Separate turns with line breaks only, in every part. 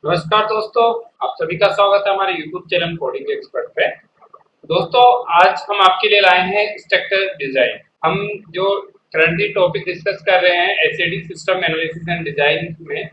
नमस्कार दोस्तों, आप सभी का स्वागत है हमारे YouTube चैनल कोडिंग एक्सपर्ट पे। दोस्तों, आज हम आपके लिए लाए हैं स्ट्रक्चर डिजाइन। हम जो करंटली टॉपिक डिस्कस कर रहे हैं SAD system analysis and design में,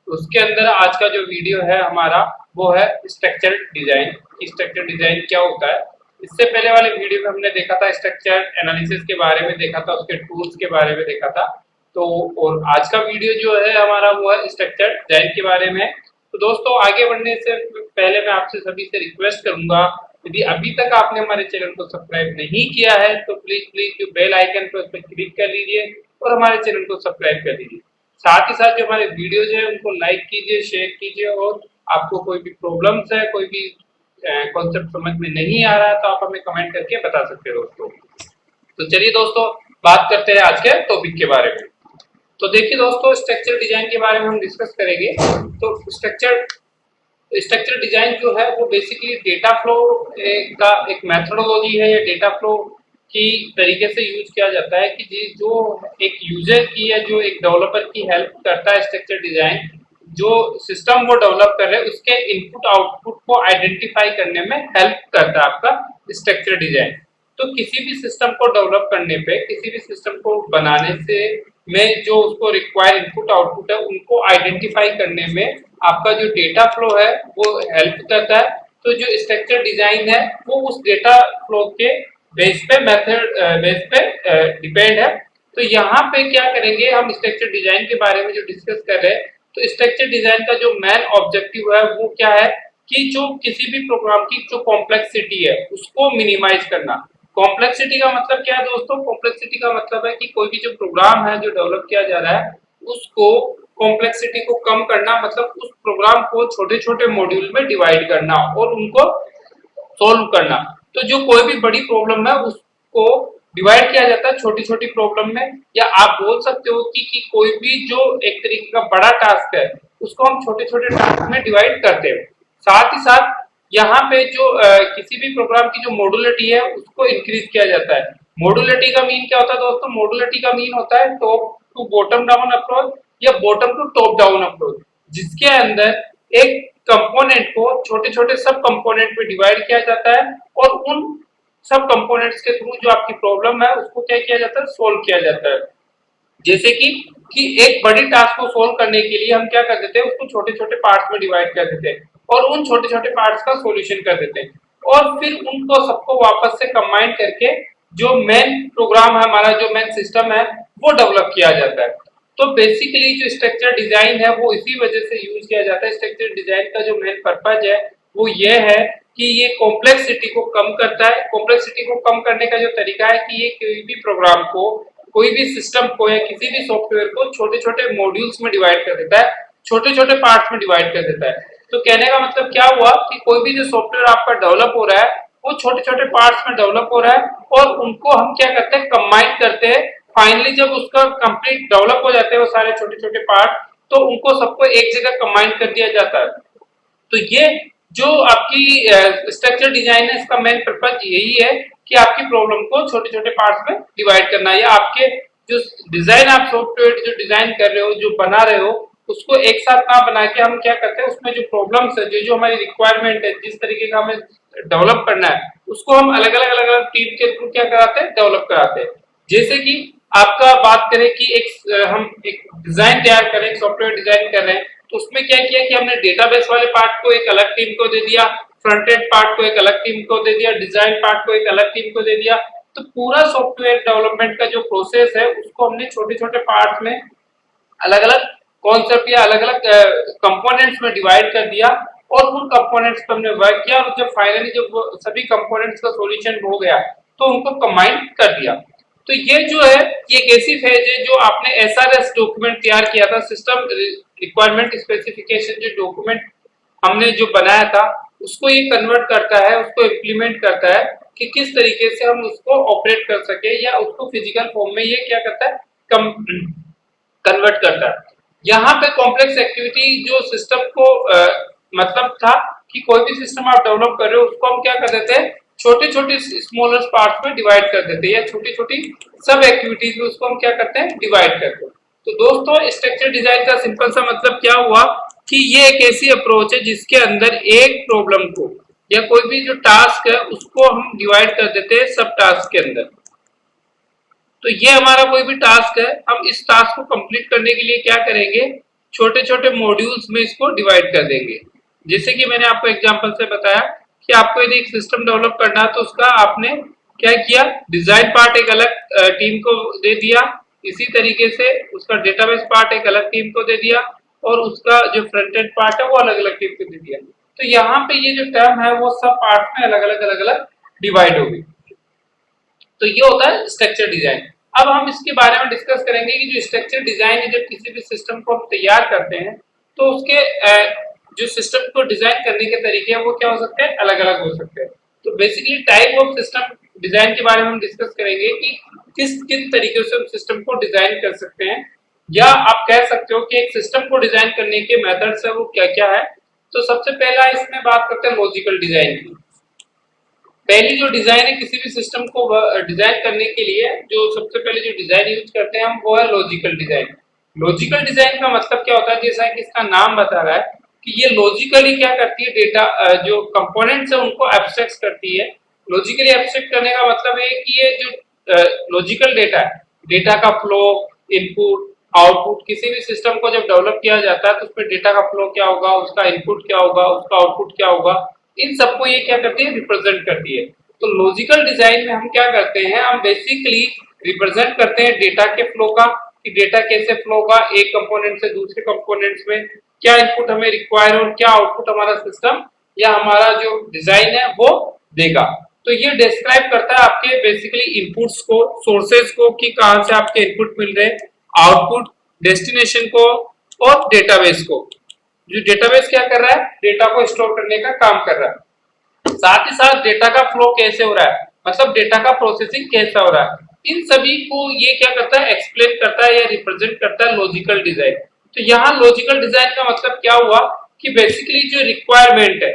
उसके अंदर आज का जो वीडियो है हमारा वो है स्ट्रक्चर डिजाइन। स्ट्रक्चर डिजाइन क्या होता है? इससे पहले वाले वीडियो में हमने देखा था स्ट्रक्चर एनालिसिस के बारे में देखा था, उसके टूल्स के बारे में देखा था। तो और आज का वीडियो जो है हमारा वो है स्ट्रक्चर डिजाइन के बारे में। तो दोस्तों, आगे बढ़ने से पहले मैं आपसे सभी से रिक्वेस्ट करूंगा, यदि अभी तक आपने हमारे चैनल को सब्सक्राइब नहीं किया है तो प्लीज प्लीज जो बेल आइकन पर उस पर क्लिक कर लीजिए और हमारे चैनल को सब्सक्राइब कर लीजिए। साथ ही साथ जो हमारे वीडियोज है उनको लाइक कीजिए, शेयर कीजिए, और आपको कोई भी प्रॉब्लम्स है, कोई भी कॉन्सेप्ट समझ में नहीं आ रहा है तो आप हमें कमेंट करके बता सकते हो दोस्तों। तो चलिए दोस्तों, बात करते हैं आज के टॉपिक के बारे में। तो देखिए दोस्तों, स्ट्रक्चर डिजाइन के बारे में हम डिस्कस करेंगे। तो स्ट्रक्चर डिजाइन जो है वो बेसिकली डेटा फ्लो का एक मेथोडोलॉजी है, या डेटा फ्लो की तरीके से यूज किया जाता है कि जो एक यूजर की या जो एक डेवलपर की हेल्प करता है स्ट्रक्चर डिजाइन, जो सिस्टम वो डेवलप कर रहे हैं उसके इनपुट आउटपुट को आइडेंटिफाई करने में हेल्प करता है आपका स्ट्रक्चर डिजाइन। तो किसी भी सिस्टम को डेवलप करने पे, किसी भी सिस्टम को बनाने से में जो उसको रिक्वायर इनपुट आउटपुट है उनको आइडेंटिफाई करने में आपका जो डेटा फ्लो है वो हेल्प करता है। तो जो स्ट्रक्चर डिजाइन है वो उस डेटा फ्लो के बेस पे डिपेंड है। तो यहाँ पे क्या करेंगे हम, स्ट्रक्चर डिजाइन के बारे में जो डिस्कस कर रहे हैं, तो स्ट्रक्चर डिजाइन का जो मेन ऑब्जेक्टिव है वो क्या है कि जो किसी भी प्रोग्राम की जो कॉम्प्लेक्सिटी है उसको मिनिमाइज करना। कॉम्प्लेक्सिटी का मतलब क्या है दोस्तों? कॉम्प्लेक्सिटी का मतलब है कि कोई भी जो प्रोग्राम है जो डेवलप किया जा रहा है उसको कॉम्प्लेक्सिटी को कम करना, मतलब उस प्रोग्राम को छोटे छोटे मॉड्यूल में डिवाइड करना और उनको सोल्व करना। तो जो कोई भी बड़ी प्रॉब्लम है उसको डिवाइड किया जाता है छोटी छोटी प्रॉब्लम में, या आप बोल सकते हो कि कोई भी जो एक तरीके का बड़ा टास्क है उसको हम छोटे छोटे टास्क में डिवाइड करते हैं। साथ ही साथ यहाँ पे जो किसी भी प्रोग्राम की जो मॉड्यूलिटी है उसको इंक्रीज किया जाता है। मॉड्यूलिटी का मीन क्या होता है दोस्तों? मॉड्यूलिटी का मीन होता है top to bottom down approach या bottom to top down approach, जिसके अंदर एक कंपोनेंट को छोटे छोटे सब कंपोनेंट में डिवाइड किया जाता है और उन सब कंपोनेंट्स के थ्रू जो आपकी प्रॉब्लम है उसको क्या किया जाता है, सोल्व किया जाता है। जैसे कि एक बड़ी टास्क को सोल्व करने के लिए हम क्या कर देते हैं, उसको छोटे छोटे पार्ट्स में डिवाइड कर देते हैं और उन छोटे छोटे पार्ट्स का सॉल्यूशन कर देते हैं और फिर उनको सबको वापस से कंबाइन करके जो मेन प्रोग्राम है हमारा, जो मेन सिस्टम है वो डेवलप किया जाता है। तो बेसिकली जो स्ट्रक्चर डिजाइन है वो इसी वजह से यूज किया जाता है। स्ट्रक्चर डिजाइन का जो मेन पर्पज है वो ये है कि ये कॉम्प्लेक्सिटी को कम करता है। कॉम्प्लेक्सिटी को कम करने का जो तरीका है कि ये कोई भी प्रोग्राम को, कोई भी सिस्टम को या किसी भी सॉफ्टवेयर को छोटे छोटे मॉड्यूल्स में डिवाइड कर देता है, छोटे छोटे पार्ट्स में डिवाइड कर देता है। तो कहने का मतलब क्या हुआ कि कोई भी जो सॉफ्टवेयर आपका डेवलप हो रहा है वो छोटे छोटे पार्ट्स में डेवलप हो रहा है और उनको हम क्या करते हैं, कंबाइन करते हैं। फाइनली जब उसका कंप्लीट डेवलप हो जाते हैं वो सारे छोटे छोटे पार्ट, तो उनको सबको एक जगह कंबाइन कर दिया जाता है। तो ये जो आपकी स्ट्रक्चर डिजाइन है इसका मेन पर्पज यही है कि आपकी प्रॉब्लम को छोटे छोटे पार्ट्स में डिवाइड करना, या आपके जो डिजाइन, आप सॉफ्टवेयर जो डिजाइन कर रहे हो, जो बना रहे हो, उसको एक साथ ना बना के हम क्या करते हैं, उसमें जो प्रॉब्लम्स है, जो जो हमारी रिक्वायरमेंट है, जिस तरीके का हमें डेवलप करना है, उसको हम अलग अलग अलग अलग टीम के थ्रू क्या कराते हैं, डेवलप कराते हैं। जैसे कि आपका बात करें कि हम एक डिजाइन तैयार करें, एक सॉफ्टवेयर डिजाइन कर रहे हैं, तो उसमें क्या किया कि हमने डेटाबेस वाले पार्ट को एक अलग टीम को दे दिया, फ्रंट एंड पार्ट को एक अलग टीम को दे दिया, डिजाइन पार्ट को एक अलग टीम को दे दिया। तो पूरा सॉफ्टवेयर डेवलपमेंट का जो प्रोसेस है उसको हमने छोटे छोटे पार्ट्स में अलग अलग कॉन्सेप्ट या अलग अलग कंपोनेंट्स में डिवाइड कर दिया और उन कंपोनेंट्स पर हमने वर्क किया और जब फाइनली जब सभी कंपोनेंट्स का सॉल्यूशन हो गया तो उनको कंबाइन कर दिया। तो ये जो है ये एक ऐसी फेज है जो आपने एसआरएस डॉक्यूमेंट तैयार किया था, सिस्टम रिक्वायरमेंट स्पेसिफिकेशन जो डॉक्यूमेंट हमने जो बनाया था उसको ये कन्वर्ट करता है, उसको इम्प्लीमेंट करता है कि किस तरीके से हम उसको ऑपरेट कर सके, या उसको फिजिकल फॉर्म में ये क्या करता है, कन्वर्ट करता है। यहाँ पे कॉम्प्लेक्स एक्टिविटी जो सिस्टम को मतलब था कि कोई भी सिस्टम आप डेवलप कर रहे हो उसको हम क्या कर देते हैं, छोटे छोटे स्मॉलर पार्ट्स में डिवाइड कर देते हैं, या छोटी छोटी सब एक्टिविटीज में उसको हम क्या करते हैं, डिवाइड करते हैं। तो दोस्तों, स्ट्रक्चर डिजाइन का सिंपल सा मतलब क्या हुआ कि ये एक ऐसी अप्रोच है जिसके अंदर एक प्रॉब्लम को या कोई भी जो टास्क है उसको हम डिवाइड कर देते हैं सब टास्क के अंदर। तो ये हमारा कोई भी टास्क है, हम इस टास्क को कंप्लीट करने के लिए क्या करेंगे, छोटे छोटे मॉड्यूल्स में इसको डिवाइड कर देंगे। जैसे कि मैंने आपको एग्जांपल से बताया कि आपको यदि एक सिस्टम डेवलप करना है तो उसका आपने क्या किया, डिजाइन पार्ट एक अलग टीम को दे दिया, इसी तरीके से उसका डेटाबेस पार्ट एक अलग टीम को दे दिया और उसका जो फ्रंट एंड पार्ट है वो अलग अलग टीम को दे दिया। तो यहाँ पे ये जो टर्म है वो सब पार्ट में अलग अलग डिवाइड हो गई। तो ये होता है स्ट्रक्चर डिजाइन। अब हम इसके बारे में डिस्कस करेंगे कि जो स्ट्रक्चर डिजाइन है, जब किसी भी सिस्टम को हम तैयार करते हैं तो उसके जो सिस्टम को डिजाइन करने के तरीके हैं वो क्या हो सकते हैं, अलग अलग हो सकते हैं। तो basically type of system design के बारे में हम डिस्कस करेंगे कि किस किन तरीके से हम सिस्टम को डिजाइन कर सकते हैं, या आप कह सकते हो कि एक सिस्टम को डिजाइन करने के मेथड्स है वो क्या क्या है। तो सबसे पहला इसमें बात करते हैं लॉजिकल डिजाइन की। पहली जो डिजाइन है किसी भी सिस्टम को डिजाइन करने के लिए जो सबसे पहले जो डिजाइन यूज करते हैं हम वो है लॉजिकल डिजाइन। लॉजिकल डिजाइन का मतलब क्या होता है, जैसा कि इसका नाम बता रहा है कि ये लॉजिकली क्या करती है, डेटा जो कंपोनेंट्स है उनको एब्स्ट्रैक्ट करती है। लॉजिकली एब्स्ट्रैक्ट करने का मतलब है कि ये जो लॉजिकल डेटा है, डेटा का फ्लो, इनपुट आउटपुट, किसी भी सिस्टम को जब डेवलप किया जाता है तो उसमें डेटा का फ्लो क्या होगा, उसका इनपुट क्या होगा, उसका आउटपुट क्या होगा, इन सबको ये क्या करती है, रिप्रेजेंट करती है। तो लॉजिकल डिजाइन में हम क्या करते हैं, हम बेसिकली रिप्रेजेंट करते हैं डेटा के फ्लो का, कि डेटा कैसे फ्लो होगा एक कंपोनेंट से दूसरे कंपोनेंट्स में, क्या इनपुट हमें रिक्वायर और क्या आउटपुट हमारा सिस्टम या हमारा जो डिजाइन है वो देगा। तो ये डिस्क्राइब करता है आपके बेसिकली इनपुट्स को, सोर्सेज को, कि कहां से आपके इनपुट मिल रहे हैं, आउटपुट, डेस्टिनेशन को और डेटाबेस को। जो डेटाबेस क्या कर रहा है, डेटा को स्टोर करने का काम कर रहा है। साथ ही साथ डेटा का फ्लो कैसे हो रहा है, मतलब डेटा का प्रोसेसिंग कैसा हो रहा है, इन सभी को ये क्या करता है, एक्सप्लेन करता है या रिप्रेजेंट करता है लॉजिकल डिजाइन। तो यहाँ लॉजिकल डिजाइन का मतलब क्या हुआ कि बेसिकली जो रिक्वायरमेंट है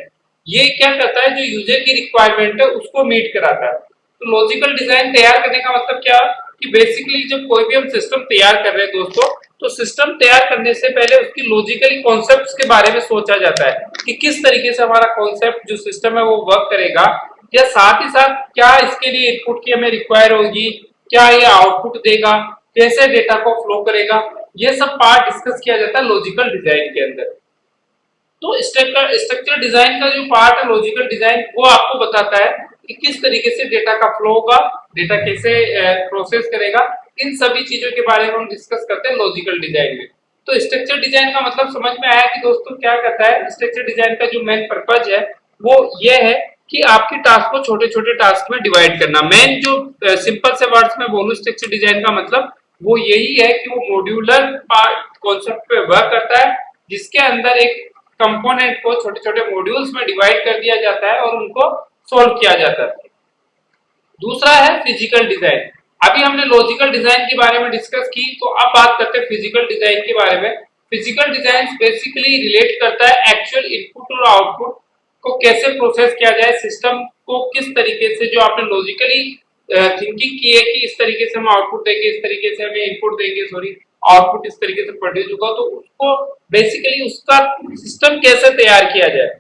ये क्या करता है, जो यूजर की रिक्वायरमेंट है उसको मीट कराता है। तो लॉजिकल डिजाइन तैयार करने का मतलब क्या, कि बेसिकली जब कोई भी हम सिस्टम तैयार कर रहे हैं दोस्तों, तो सिस्टम तैयार करने से पहले उसकी लॉजिकली कॉन्सेप्ट्स के बारे में सोचा जाता है कि किस तरीके से हमारा कॉन्सेप्ट जो सिस्टम है वो वर्क करेगा, या साथ ही साथ क्या इसके लिए इनपुट की हमें रिक्वायर होगी, क्या ये आउटपुट देगा, कैसे डेटा को फ्लो करेगा, ये सब पार्ट डिस्कस किया जाता है लॉजिकल डिजाइन के अंदर। तो स्ट्रक्चर डिजाइन का जो पार्ट है लॉजिकल डिजाइन, वो आपको बताता है कि किस तरीके से डेटा का फ्लो होगा, डेटा कैसे प्रोसेस करेगा, इन सभी चीजों के बारे में हम डिस्कस करते हैं लॉजिकल डिजाइन में। तो स्ट्रक्चर डिजाइन का मतलब समझ में आया कि दोस्तों क्या करता है, स्ट्रक्चर डिजाइन का जो मेन पर्पज है वो ये है कि आपके टास्क को छोटे छोटे टास्क में डिवाइड करना। मेन जो सिंपल से वर्ड्स में बोलूं स्ट्रक्चर डिजाइन का मतलब वो यही है कि वो मॉड्यूलर पार्ट कॉन्सेप्ट पे वर्क करता है, जिसके अंदर एक कंपोनेंट को छोटे छोटे मॉड्यूल्स में डिवाइड कर दिया जाता है और उनको सोल्व किया जाता है। दूसरा है फिजिकल डिजाइन। अभी हमने लॉजिकल डिजाइन के बारे में डिस्कस की, तो अब बात करते हैं फिजिकल डिजाइन के बारे में। फिजिकल डिजाइन बेसिकली रिलेट करता है एक्चुअल इनपुट और आउटपुट को कैसे प्रोसेस किया जाए, सिस्टम को किस तरीके से, जो आपने लॉजिकली थिंकिंग की है कि इस तरीके से हम आउटपुट देंगे, इस तरीके से हमें इनपुट देंगे, सॉरी आउटपुट इस तरीके से प्रोड्यूस होगा, तो उसको बेसिकली उसका सिस्टम कैसे तैयार किया जाए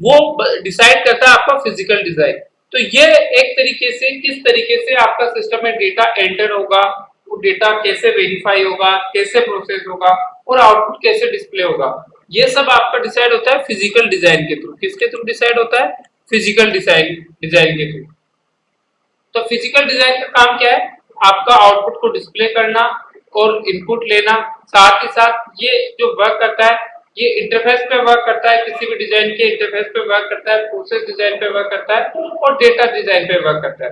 वो डिसाइड करता है आपका फिजिकल डिजाइन। तो ये एक तरीके से किस तरीके से आपका सिस्टम में डेटा एंटर होगा, वो डेटा कैसे वेरीफाई होगा, कैसे प्रोसेस होगा और आउटपुट कैसे डिस्प्ले होगा, ये सब आपका डिसाइड होता है फिजिकल डिजाइन के थ्रू। किसके थ्रू डिसाइड होता है, फिजिकल डिजाइन के थ्रू। तो फिजिकल डिजाइन का काम क्या है, आपका आउटपुट को डिस्प्ले करना और इनपुट लेना। साथ ही साथ ये जो वर्क करता है ये इंटरफेस पे वर्क करता है, किसी भी डिजाइन के इंटरफेस पे वर्क करता है, प्रोसेस डिजाइन पे वर्क करता है और डेटा डिजाइन पे वर्क करता है।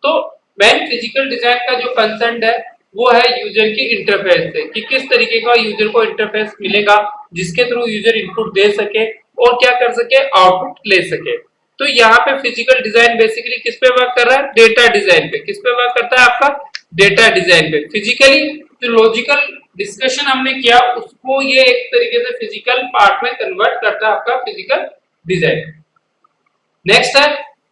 तो मेन फिजिकल डिजाइन का जो कंसर्न है वो है यूजर की इंटरफेस से, कि किस तरीके का यूजर को इंटरफेस मिलेगा जिसके थ्रू यूजर इनपुट दे सके और क्या कर सके, आउटपुट ले सके। तो यहाँ पे फिजिकल डिजाइन बेसिकली किस पे वर्क कर रहा है, डेटा डिजाइन पे। किस पे वर्क करता है, आपका डेटा डिजाइन पे। फिजिकली जो लॉजिकल डिस्कशन हमने किया उसको ये एक तरीके से फिजिकल पार्ट में कन्वर्ट करता है आपका फिजिकल डिजाइन। नेक्स्ट है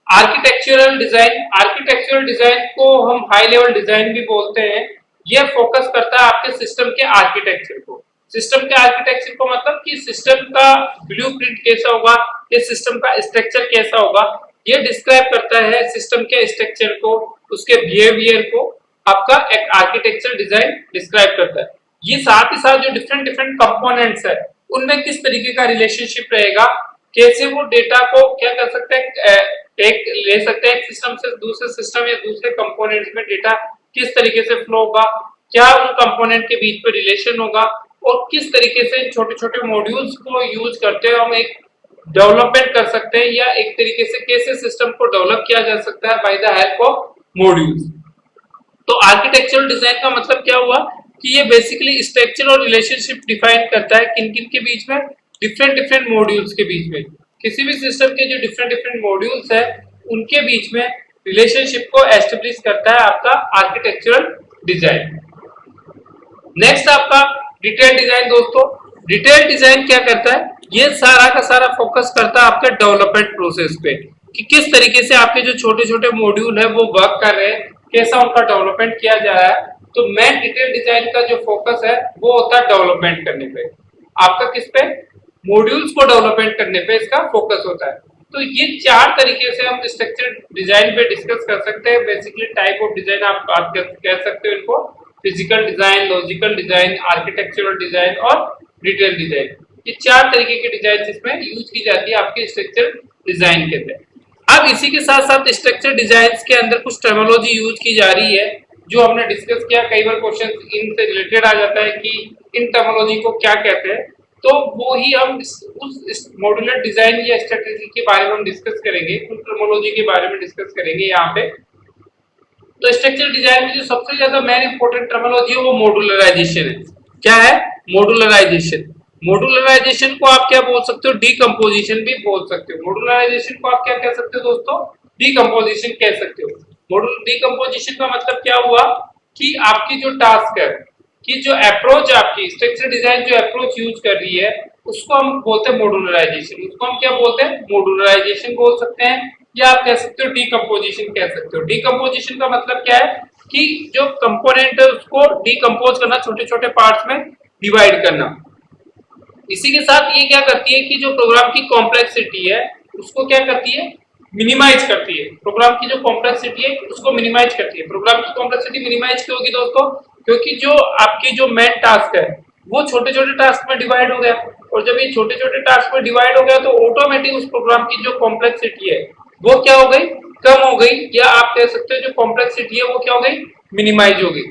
आर्किटेक्चरल डिजाइन। आर्किटेक्चरल डिजाइन को हम हाई लेवल डिजाइन भी बोलते हैं। यह फोकस करता है आपके सिस्टम के आर्किटेक्चर को। सिस्टम के आर्किटेक्चर को मतलब कि सिस्टम का ब्लूप्रिंट कैसा होगा, ये सिस्टम का स्ट्रक्चर कैसा होगा, ये डिस्क्राइब करता है सिस्टम के स्ट्रक्चर को, उसके बिहेवियर को आपका एक आर्किटेक्चर डिजाइन डिस्क्राइब करता है। ये साथ ही साथ जो डिफरेंट डिफरेंट कंपोनेंट्स है उनमें किस तरीके का रिलेशनशिप रहेगा, कैसे वो डेटा को क्या कर सकते हैं, एक ले सकते हैं एक सिस्टम से दूसरे सिस्टम या दूसरे कंपोनेंट्स में डेटा किस तरीके से फ्लो होगा, क्या उन कंपोनेंट के बीच में रिलेशन होगा, और किस तरीके से छोटे छोटे मॉड्यूल्स को यूज करते हुए हम एक डेवलपमेंट कर सकते हैं, या एक तरीके से कैसे सिस्टम को डेवलप किया जा सकता है by the help of modules. तो आर्किटेक्चरल डिजाइन का मतलब क्या हुआ कि ये बेसिकली स्ट्रक्चर और रिलेशनशिप डिफाइन करता है किन किन के बीच में, डिफरेंट डिफरेंट मॉड्यूल्स के बीच में, किसी भी सिस्टम के जो डिफरेंट डिफरेंट मॉड्यूल्स है उनके बीच में रिलेशनशिप को एस्टेब्लिश करता है आपका आर्किटेक्चरल डिजाइन। नेक्स्ट आपका डिटेल डिजाइन। दोस्तों डिटेल डिजाइन क्या करता है, ये सारा का सारा फोकस करता है आपके डेवलपमेंट प्रोसेस पे कि किस तरीके से आपके जो छोटे छोटे मॉड्यूल है वो वर्क कर रहे हैं, कैसा उनका डेवलपमेंट किया जा रहा है। तो मेन डिटेल डिजाइन का जो फोकस है वो होता है डेवलपमेंट करने पे, आपका किस पे, मॉड्यूल्स को डेवलपमेंट करने पे इसका फोकस होता है। तो ये चार तरीके से हम स्ट्रक्चर डिजाइन पे डिस्कस कर सकते हैं। बेसिकली टाइप ऑफ डिजाइन आप बात कह सकते हो इनको, physical design, logical design, architectural design और डिटेल डिजाइन। ये चार तरीके के डिजाइन इसमें यूज की जाती है आपके स्ट्रक्चर डिजाइन के अंदर। अब इसी के साथ साथ स्ट्रक्चर डिजाइन के अंदर कुछ टर्मिनोलॉजी यूज की जा रही है जो हमने डिस्कस किया। कई बार क्वेश्चन इनसे रिलेटेड आ जाता है कि इन टर्मिनोलॉजी को क्या कहते हैं, तो वो ही हम उस मॉड्यूलर डिजाइन या स्ट्रक्चर के बारे में हम डिस्कस करेंगे, उन टर्मिनोलॉजी के बारे में डिस्कस करेंगे यहाँ पे। तो स्ट्रक्चर डिजाइन में जो सबसे ज्यादा मेन इंपॉर्टेंट टर्मिनोलॉजी है वो मॉड्यूलराइजेशन है। क्या है? मॉड्यूलराइजेशन। मॉड्यूलराइजेशन को आप क्या बोल सकते हो, डीकंपोजिशन भी बोल सकते हो। मॉड्यूलराइजेशन को आप क्या कह सकते हो दोस्तों, डीकंपोजिशन कह सकते हो। मॉड्यूल डीकंपोजिशन का मतलब क्या हुआ कि आपकी जो टास्क है, कि जो अप्रोच आपकी स्ट्रक्चर डिजाइन जो अप्रोच यूज कर रही है उसको हम बोलते हैं मॉड्यूलराइजेशन। उसको हम क्या बोलते हैं, मॉड्यूलराइजेशन बोल सकते हैं, या आप कह सकते हो डीकंपोजिशन कह सकते हो। डीकंपोजिशन का मतलब क्या है कि जो कंपोनेंट है उसको डीकंपोज करना, छोटे छोटे पार्ट्स में डिवाइड करना। इसी के साथ ये क्या करती है कि जो प्रोग्राम की कॉम्प्लेक्सिटी है उसको क्या करती है, मिनिमाइज करती है। प्रोग्राम की जो कॉम्प्लेक्सिटी है उसको मिनिमाइज करती है। प्रोग्राम की कॉम्प्लेक्सिटी मिनिमाइज क्यों होगी दोस्तों, क्योंकि जो आपकी जो मेन टास्क है वो छोटे छोटे टास्क में डिवाइड हो गया, और जब ये छोटे छोटे टास्क में डिवाइड हो गया तो ऑटोमेटिक उस प्रोग्राम की जो कॉम्प्लेक्सिटी है वो क्या हो गई, कम हो गई, या आप कह सकते हो जो कॉम्प्लेक्सिटी है वो क्या हो गई, मिनिमाइज हो गई।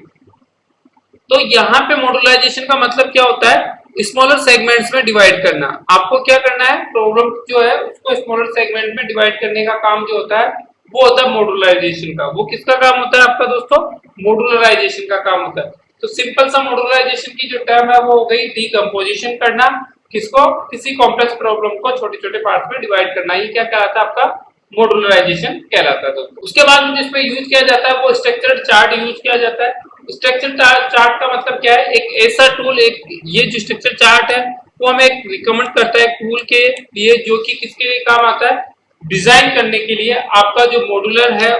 तो यहाँ पे मॉड्यूलराइजेशन का मतलब क्या होता है, स्मॉलर सेगमेंट्स में डिवाइड करना। आपको क्या करना है, प्रॉब्लम जो है उसको स्मॉलर सेगमेंट में डिवाइड करने का काम जो होता है वो होता है मॉड्यूलराइजेशन का। वो किसका काम होता है आपका दोस्तों, मॉड्यूलराइजेशन का काम होता है। तो सिंपल सा मॉड्यूलराइजेशन की जो टर्म है वो हो गई डीकंपोजिशन करना, किसको, किसी कॉम्प्लेक्स प्रॉब्लम को छोटे छोटे पार्ट्स में डिवाइड करना। ये क्या कहलाता है आपका, मॉड्यूलराइजेशन कहलाता है दोस्तों। उसके बाद जिसमें यूज किया जाता है वो स्ट्रक्चर चार्ट यूज किया जाता है। स्ट्रक्चर चार्ट का मतलब क्या है, एक ऐसा टूल, एक ये जो स्ट्रक्चर चार्ट है वो हमें एक रिकमेंड करता है टूल के लिए, जो कि किसके लिए काम आता है, डिजाइन करने के लिए। आपका जो मॉड्यूलर है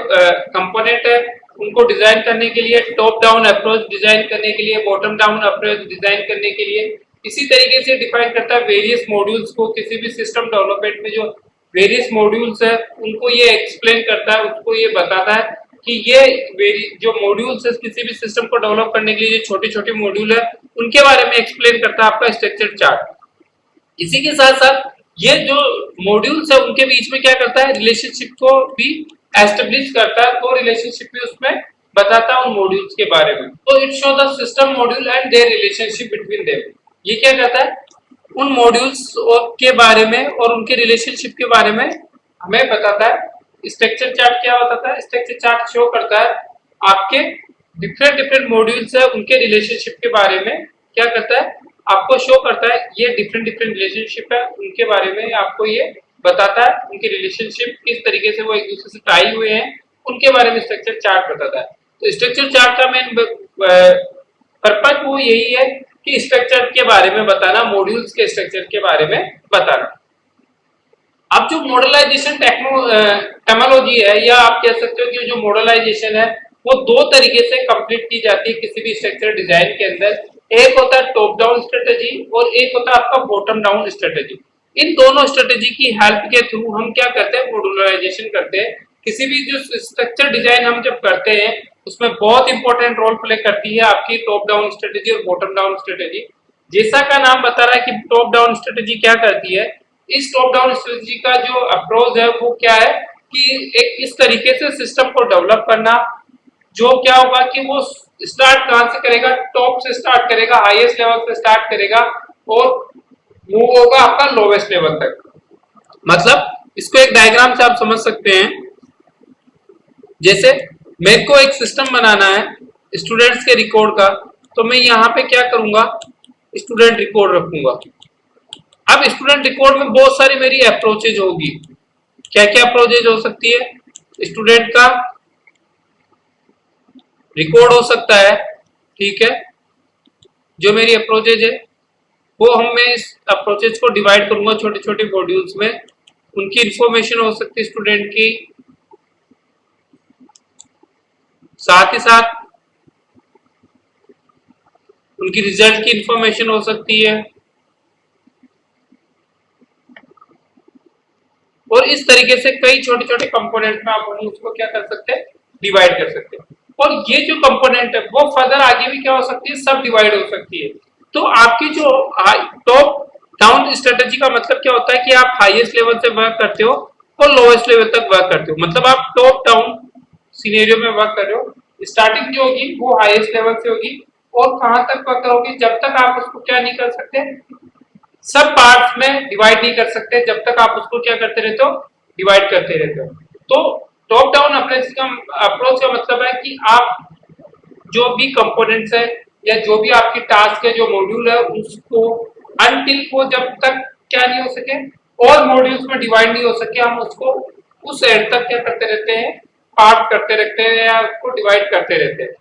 कंपोनेंट है उनको डिजाइन करने के लिए, टॉप डाउन अप्रोच डिजाइन करने के लिए, बॉटम डाउन अप्रोच डिजाइन करने के लिए। इसी तरीके से डिफाइन करता है वेरियस मॉड्यूल्स को। किसी भी सिस्टम डेवलपमेंट में जो वेरियस मॉड्यूल्स है उनको ये एक्सप्लेन करता है, उसको ये बताता है कि ये जो मॉड्यूल्स है किसी भी सिस्टम को डेवलप करने के लिए जो छोटे छोटे मॉड्यूल है उनके बारे में एक्सप्लेन करता है आपका स्ट्रक्चर चार्ट। इसी के साथ साथ ये जो मॉड्यूल्स है उनके बीच में क्या करता है, रिलेशनशिप को भी एस्टेब्लिश करता है। तो रिलेशनशिप भी उसमें बताता है उन मॉड्यूल्स के बारे में। तो it show the system module and their relationship between them. ये क्या कहता है, उन मॉड्यूल्स के बारे में और उनके रिलेशनशिप के बारे में हमें बताता है। स्ट्रक्चर चार्ट क्या बताता है, स्ट्रक्चर चार्ट शो करता है आपके डिफरेंट डिफरेंट मॉड्यूल्स है उनके रिलेशनशिप के बारे में क्या करता है, आपको शो करता है। ये डिफरेंट डिफरेंट रिलेशनशिप है उनके बारे में आपको ये बताता है, उनकी रिलेशनशिप किस तरीके से वो एक दूसरे से टाई हुए हैं उनके बारे में स्ट्रक्चर चार्ट बताता है। तो स्ट्रक्चर चार्ट का मेन पर्पज वो यही है कि स्ट्रक्चर के बारे में बताना, मॉड्यूल्स के स्ट्रक्चर के बारे में बताना। अब जो मॉडलाइजेशन टेक्नोलॉजी है, या आप कह सकते हो कि जो मॉडलाइजेशन है वो दो तरीके से कंप्लीट की जाती है किसी भी स्ट्रक्चर डिजाइन के अंदर। एक होता है टॉप डाउन स्ट्रेटेजी और एक होता है आपका बॉटम डाउन स्ट्रेटेजी। इन दोनों स्ट्रेटेजी की हेल्प के थ्रू हम क्या करते हैं, मॉड्यूलराइजेशन करते हैं। किसी भी जो स्ट्रक्चर डिजाइन हम जब करते हैं उसमें बहुत इंपॉर्टेंट रोल प्ले करती है आपकी टॉप डाउन स्ट्रेटेजी और बॉटम डाउन स्ट्रेटेजी। जैसा का नाम बता रहा है कि टॉप डाउन स्ट्रेटेजी क्या करती है, इस टॉप डाउन स्ट्रेटेजी का जो अप्रोच है वो क्या है कि एक इस तरीके से सिस्टम को डेवलप करना, जो क्या होगा कि वो स्टार्ट कहां से करेगा, टॉप से स्टार्ट करेगा, हाईएस्ट लेवल से स्टार्ट करेगा और मूव होगा आपका लोवेस्ट लेवल तक। मतलब इसको एक डायग्राम से आप समझ सकते हैं। जैसे मेरे को एक सिस्टम बनाना है स्टूडेंट्स के रिकॉर्ड का, तो मैं यहाँ पे क्या करूंगा, स्टूडेंट रिकॉर्ड रखूंगा। अब स्टूडेंट रिकॉर्ड में बहुत सारी मेरी अप्रोचेज होगी। क्या क्या अप्रोचेज हो सकती है, स्टूडेंट का रिकॉर्ड हो सकता है, ठीक है। जो मेरी अप्रोचेज है वो मैं इस अप्रोचेज को डिवाइड करूंगा छोटे छोटे मॉड्यूल्स में। उनकी इंफॉर्मेशन हो सकती है स्टूडेंट की, साथ ही साथ उनकी रिजल्ट की इंफॉर्मेशन हो सकती है। और इस तरीके से कई छोटे छोटे कंपोनेंट में आप उसको क्या कर सकते हैं, डिवाइड कर सकते हैं। और ये जो कंपोनेंट है वो फर्दर आगे भी क्या हो सकती है, सब डिवाइड हो सकती है। तो आपकी जो टॉप डाउन स्ट्रेटेजी का मतलब क्या होता है कि आप हाईएस्ट लेवल से वर्क करते हो और लोवेस्ट लेवल तक वर्क करते हो। मतलब आप टॉप डाउन सिनेरियो में वर्क कर रहे हो, स्टार्टिंग जो होगी वो हाईएस्ट लेवल से होगी और कहां तक वर्क करोगे, जब तक आप उसको क्या नहीं कर सकते, सब पार्ट्स में डिवाइड नहीं कर सकते, जब तक आप उसको क्या करते रहते हो, डिवाइड करते रहते हो। तो टॉप डाउन अप्रोच का मतलब है कि आप जो भी कंपोनेंट्स है या जो भी आपकी टास्क है, जो मॉड्यूल है, उसको अनटिल वो जब तक क्या नहीं हो सके और मॉड्यूल्स में डिवाइड नहीं हो सके, हम उसको उस एंड तक क्या करते रहते हैं, पार्ट करते रहते हैं या उसको डिवाइड करते रहते हैं।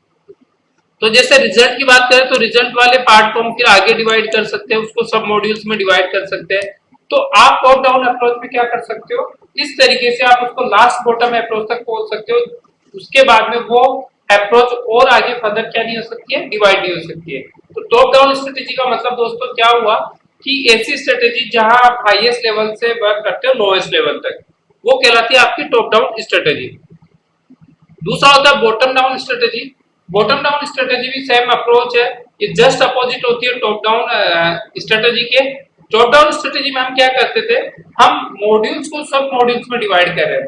तो जैसे रिजल्ट की बात करें तो रिजल्ट वाले पार्ट को हम फिर आगे डिवाइड कर सकते हैं, उसको सब मॉड्यूल्स में डिवाइड कर सकते हैं। तो आप टॉप डाउन अप्रोच में क्या कर सकते हो, इस तरीके से आप उसको लास्ट बॉटम अप्रोच तक पहुंच सकते हो। उसके बाद में वो अप्रोच और आगे फर्दर क्या नहीं हो सकती है, डिवाइड नहीं हो सकती है। तो टॉप डाउन स्ट्रेटेजी का मतलब दोस्तों क्या हुआ कि ऐसी स्ट्रेटेजी जहां आप हाईएस्ट लेवल से वर्क करते हो लोवेस्ट लेवल तक, वो कहलाती है आपकी टॉप डाउन स्ट्रेटेजी। दूसरा होता है bottom down strategy. Bottom down strategy भी सेम अप्रोच है, ये जस्ट अपोजिट होती है टॉप डाउन स्ट्रेटेजी के। टॉप डाउन स्ट्रेटेजी में हम क्या करते थे, हम मॉड्यूल्स को सब मॉड्यूल्स में डिवाइड कर रहे हैं,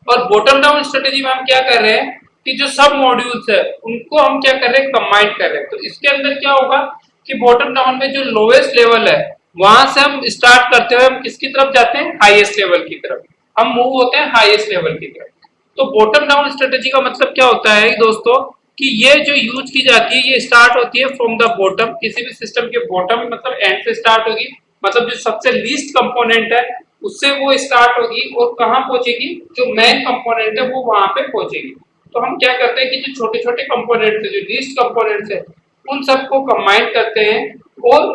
और बॉटम डाउन स्ट्रेटेजी में हम क्या कर रहे हैं कि जो सब मॉड्यूल्स है उनको हम क्या कर रहे हैं, कंबाइन कर रहे हैं। तो इसके अंदर क्या होगा कि बॉटम डाउन में जो लोवेस्ट लेवल है वहां से हम स्टार्ट करते हुए हम किसकी तरफ जाते हैं, हाईएस्ट लेवल की तरफ, हम मूव होते हैं हाईएस्ट लेवल की तरफ। तो बॉटम डाउन स्ट्रेटेजी का मतलब क्या होता है दोस्तों कि ये जो यूज की जाती है ये स्टार्ट होती है फ्रॉम द बॉटम, किसी भी सिस्टम के बॉटम मतलब एंड से स्टार्ट होगी, मतलब जो सबसे लीस्ट कंपोनेंट है उससे वो स्टार्ट होगी और कहां पहुंचेगी, जो मेन कंपोनेंट है वो वहां पे पहुंचेगी। तो हम क्या करते हैं कि जो छोटे छोटे कंपोनेंट्स है, जो लीस्ट कंपोनेंट्स है, उन सबको कंबाइन करते हैं और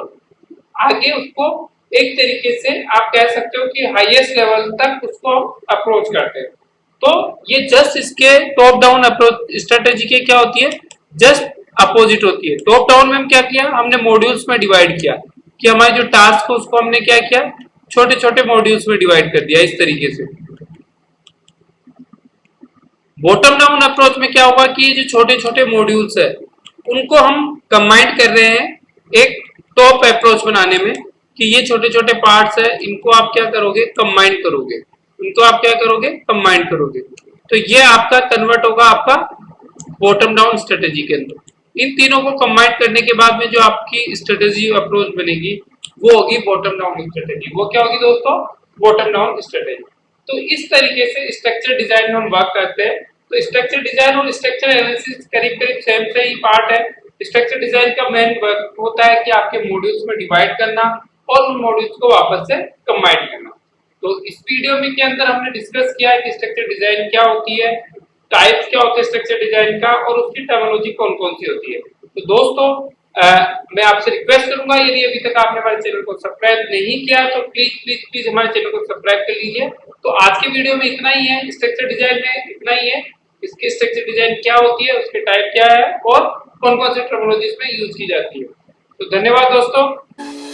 आगे उसको एक तरीके से आप कह सकते हो कि हाईएस्ट लेवल तक उसको अप्रोच करते हैं। तो ये जस्ट इसके टॉप डाउन अप्रोच स्ट्रेटेजी के क्या होती है, जस्ट अपोजिट होती है। टॉप डाउन में हम क्या किया, हमने मॉड्यूल्स में डिवाइड किया कि हमारे जो टास्क है उसको हमने क्या किया, छोटे छोटे मॉड्यूल्स में डिवाइड कर दिया इस तरीके से। बॉटम डाउन अप्रोच में क्या होगा कि जो छोटे छोटे मॉड्यूल्स है उनको हम कंबाइन कर रहे हैं एक टॉप अप्रोच बनाने में, कि ये छोटे छोटे पार्ट्स है इनको आप क्या करोगे, कंबाइन करोगे, इनको आप क्या करोगे, कंबाइन करोगे। तो ये आपका कन्वर्ट होगा आपका बॉटम डाउन स्ट्रेटेजी के अंदर। इन तीनों को कंबाइन करने के बाद में जो आपकी स्ट्रेटेजी अप्रोच बनेगी वो होगी बॉटम डाउन स्ट्रेटेजी। वो क्या होगी दोस्तों, बॉटम डाउन स्ट्रेटेजी। तो इस तरीके से स्ट्रक्चर डिजाइन में हम वर्क करते हैं। तो स्ट्रक्चर डिजाइन और स्ट्रक्चर एनालिसिस करीब करीब सेम से ही पार्ट है। स्ट्रक्चर डिजाइन का मेन वर्क होता है कि आपके मॉड्यूल्स में डिवाइड करना और उन मॉड्यूल्स को वापस से कंबाइन करना। तो इस वीडियो में के अंदर हमने डिस्कस किया है कि स्ट्रक्चर डिजाइन क्या होती है, टाइप्स क्या होते हैं स्ट्रक्चर डिजाइन का, और उसकी टर्मिनोलॉजी कौन कौन सी होती है। तो दोस्तों मैं आपसे रिक्वेस्ट करूंगा, यदि अभी तक आपने हमारे चैनल को सब्सक्राइब नहीं किया तो प्लीज प्लीज प्लीज हमारे चैनल को सब्सक्राइब कर लीजिए। तो आज के वीडियो में इतना ही है, स्ट्रक्चर डिजाइन में इतना ही है। इसकी स्ट्रक्चर डिजाइन क्या होती है, उसके टाइप क्या है और कौन कौन से टर्मिनोलॉजीज में यूज की जाती है। तो धन्यवाद दोस्तों।